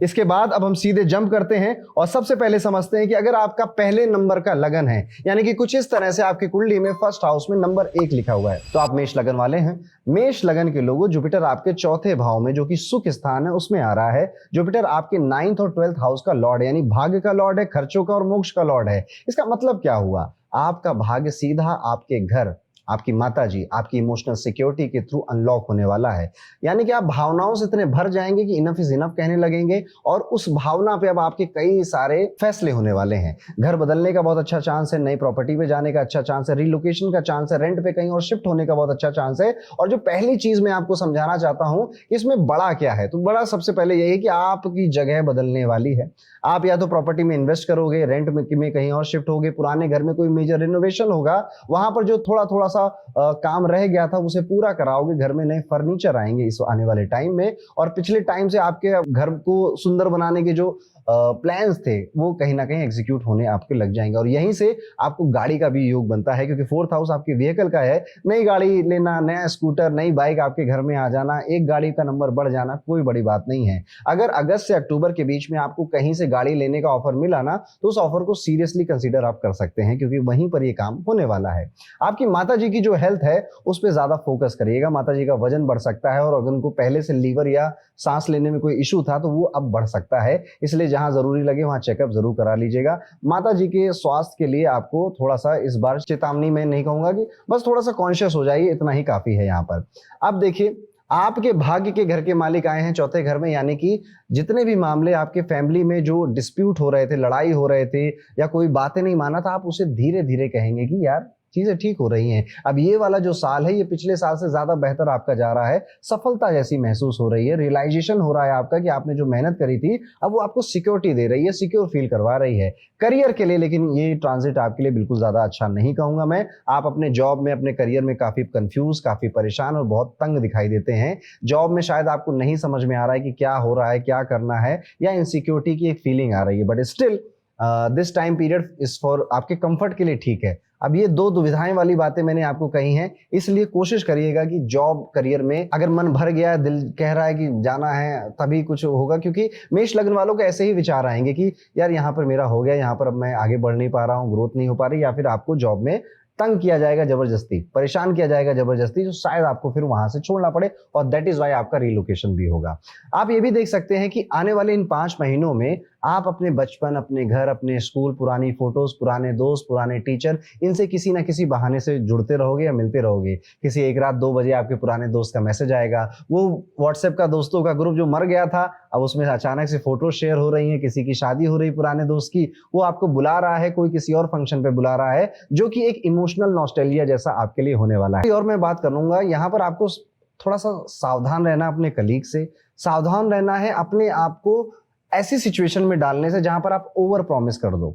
इसके बाद अब हम सीधे जंप करते हैं और सबसे पहले समझते हैं कि अगर आपका पहले नंबर का लगन है, यानी कि कुछ इस तरह से आपकी कुंडली में फर्स्ट हाउस में नंबर 1 लिखा हुआ है, तो आप मेष लगन वाले हैं। मेष लगन के लोगों, जुपिटर आपके चौथे भाव में जो कि सुख स्थान है उसमें आ रहा है। जुपिटर आपके 9th और 12th हाउस का लॉर्ड है, यानी भाग्य का लॉर्ड है, खर्चों का और मोक्ष का लॉर्ड है। इसका मतलब क्या हुआ? आपका भाग्य सीधा आपके घर, आपकी माता जी, आपकी इमोशनल सिक्योरिटी के थ्रू अनलॉक होने वाला है। यानी कि आप भावनाओं से इतने भर जाएंगे कि इनफ इज इनफ कहने लगेंगे और उस भावना पे अब आपके कई सारे फैसले होने वाले हैं। घर बदलने का बहुत अच्छा चांस है, नई प्रॉपर्टी पे जाने का अच्छा चांस है, रिलोकेशन का चांस है, रेंट पे कहीं और शिफ्ट होने का बहुत अच्छा चांस है। और जो पहली चीज मैं आपको समझाना चाहता हूं कि इसमें बड़ा क्या है, तो बड़ा सबसे पहले यही है कि आपकी जगह बदलने वाली है। आप या तो प्रॉपर्टी में इन्वेस्ट करोगे, रेंट में कहीं और शिफ्ट होगे, पुराने घर में कोई मेजर रिनोवेशन होगा, वहां पर जो थोड़ा थोड़ा सा काम रह गया था उसे पूरा कराओगे, घर में नए फर्नीचर आएंगे इस आने वाले टाइम में। और पिछले टाइम से आपके घर को सुंदर बनाने के जो प्लान्स थे वो कहीं ना कहीं एग्जीक्यूट होने आपके लग जाएंगे। और यहीं से आपको गाड़ी का भी योग बनता है, क्योंकि 4th हाउस आपके व्हीकल का है। नई गाड़ी लेना, नया स्कूटर, नई बाइक आपके घर में आ जाना, एक गाड़ी का नंबर बढ़ जाना कोई बड़ी बात नहीं है। अगर अगस्त से अक्टूबर के बीच में आपको कहीं से गाड़ी लेने का ऑफर मिला ना, तो उस ऑफर को सीरियसली कंसीडर आप कर सकते हैं, क्योंकि वहीं पर ये काम होने वाला है। आपकी माता जी की जो हेल्थ है उस पर ज्यादा फोकस करिएगा। माता जी का वजन बढ़ सकता है और अगर उनको पहले से लीवर या सांस लेने में कोई इशू था तो वो अब बढ़ सकता है, इसलिए जहां जरूरी लगे वहां चेकअप जरूर करा लीजिएगा। माता जी के स्वास्थ्य के लिए आपको थोड़ा सा इस बार चेतावनी मैं नहीं कहूंगा कि बस थोड़ा सा कॉन्शियस हो जाइए, इतना ही काफी है यहाँ पर। अब देखिए, आपके भाग्य के घर के मालिक आए हैं चौथे घर में, यानी कि जितने भी मामले आपके फैमिली में जो डिस्प्यूट हो रहे थे, लड़ाई हो रहे थे या कोई बातें नहीं माना था, आप उसे धीरे धीरे कहेंगे कि यार चीजें ठीक हो रही हैं। अब ये वाला जो साल है ये पिछले साल से ज्यादा बेहतर आपका जा रहा है, सफलता जैसी महसूस हो रही है, रियलाइजेशन हो रहा है आपका कि आपने जो मेहनत करी थी अब वो आपको सिक्योरिटी दे रही है, सिक्योर फील करवा रही है। करियर के लिए लेकिन ये ट्रांजिट आपके लिए बिल्कुल ज्यादा अच्छा नहीं कहूंगा मैं। आप अपने जॉब में, अपने करियर में काफी कंफ्यूज, काफी परेशान और बहुत तंग दिखाई देते हैं। जॉब में शायद आपको नहीं समझ में आ रहा है कि क्या हो रहा है, क्या करना है, या इनसिक्योरिटी की एक फीलिंग आ रही है। But still this time period is for आपके कंफर्ट के लिए ठीक है। अब ये दो दुविधाएं वाली बातें मैंने आपको कही हैं, इसलिए कोशिश करिएगा कि जॉब करियर में अगर मन भर गया है, दिल कह रहा है कि जाना है, तभी कुछ होगा। क्योंकि मेष लग्न वालों को ऐसे ही विचार आएंगे कि यार यहाँ पर मेरा हो गया, यहाँ पर अब मैं आगे बढ़ नहीं पा रहा हूँ, ग्रोथ नहीं हो पा रही, या फिर आपको जॉब में तंग किया जाएगा जबरदस्ती, परेशान किया जाएगा जबरदस्ती, जो शायद आपको फिर वहां से छोड़ना पड़े, और दैट इज वाई आपका रिलोकेशन भी होगा। आप ये भी देख सकते हैं कि आने वाले इन 5 महीनों में आप अपने बचपन, अपने घर, अपने स्कूल, पुरानी फोटोज, पुराने दोस्त, पुराने टीचर, इनसे किसी ना किसी बहाने से जुड़ते रहोगे या मिलते रहोगे। किसी एक रात 2 बजे आपके पुराने दोस्त का मैसेज आएगा, वो व्हाट्सएप का दोस्तों का ग्रुप जो मर गया था, अब उसमें अचानक से फोटो शेयर हो रही है, किसी की शादी हो रही पुराने दोस्त की, वो आपको बुला रहा है, कोई किसी और फंक्शन पे बुला रहा है, जो कि एक इमोशनल नॉस्टैल्जिया जैसा आपके लिए होने वाला है। और मैं बात करूंगा यहाँ पर आपको थोड़ा सा सावधान रहना, अपने कलीग से सावधान रहना है, अपने आप को ऐसी सिचुएशन में डालने से जहां पर आप ओवर प्रॉमिस कर दो।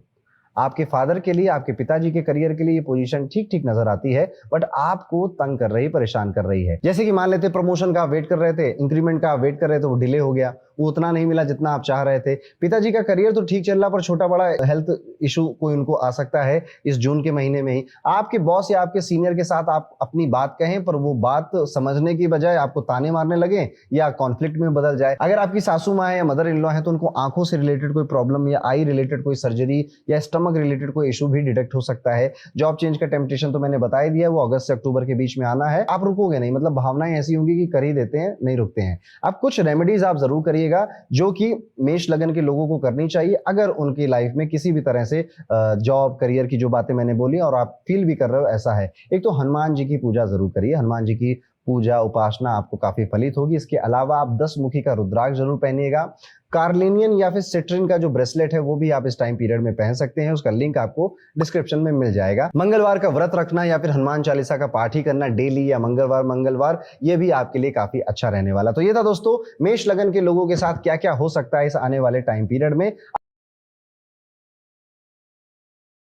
आपके फादर के लिए, आपके पिताजी के करियर के लिए ये पोजीशन ठीक ठीक नजर आती है, बट आपको तंग कर रही, परेशान कर रही है। जैसे कि मान लेते प्रमोशन का आप वेट कर रहे थे, इंक्रीमेंट का आप वेट कर रहे थे, वो डिले हो गया, वो उतना नहीं मिला जितना आप चाह रहे थे। पिताजी का करियर तो ठीक चल रहा, पर छोटा बड़ा हेल्थ इशू कोई उनको आ सकता है इस जून के महीने में ही। आपके बॉस या आपके सीनियर के साथ आप अपनी बात कहें, पर वो बात समझने की बजाय आपको ताने मारने लगे या कॉन्फ्लिक्ट में बदल जाए। अगर आपकी सासू माँ है या मदर इन लॉ है तो उनको आंखों से रिलेटेड कोई प्रॉब्लम या आई रिलेटेड कोई सर्जरी या स्टमक रिलेटेड कोई इशू भी डिटेक्ट हो सकता है। जॉब चेंज का टेम्पटेशन तो मैंने बता ही दिया, वो अगस्त से अक्टूबर के बीच में आना है। आप रुकोगे नहीं, मतलब भावनाएं ऐसी होंगी कि कर ही देते हैं, नहीं रुकते हैं। अब कुछ रेमेडीज आप जरूर करिएगा जो कि मेष लगन के लोगों को करनी चाहिए अगर उनकी लाइफ में किसी भी तरह से जॉब करियर की जो बातें मैंने बोली और आप फील भी कर रहे हो ऐसा है। एक तो हनुमान जी की पूजा जरूर करिए, हनुमान जी की पूजा उपासना आपको काफी फलित होगी। इसके अलावा आप 10 मुखी का रुद्राक्ष जरूर पहनिएगा। कार्लिनियन या फिर सिट्रिन का जो ब्रेसलेट है वो भी आप इस टाइम पीरियड में पहन सकते हैं, उसका लिंक आपको डिस्क्रिप्शन में मिल जाएगा। मंगलवार का व्रत रखना या फिर हनुमान चालीसा का पाठ ही करना डेली या मंगलवार ये भी आपके लिए काफी अच्छा रहने वाला। तो ये था दोस्तों मेष लगन के लोगों के साथ क्या क्या हो सकता है इस आने वाले टाइम पीरियड में।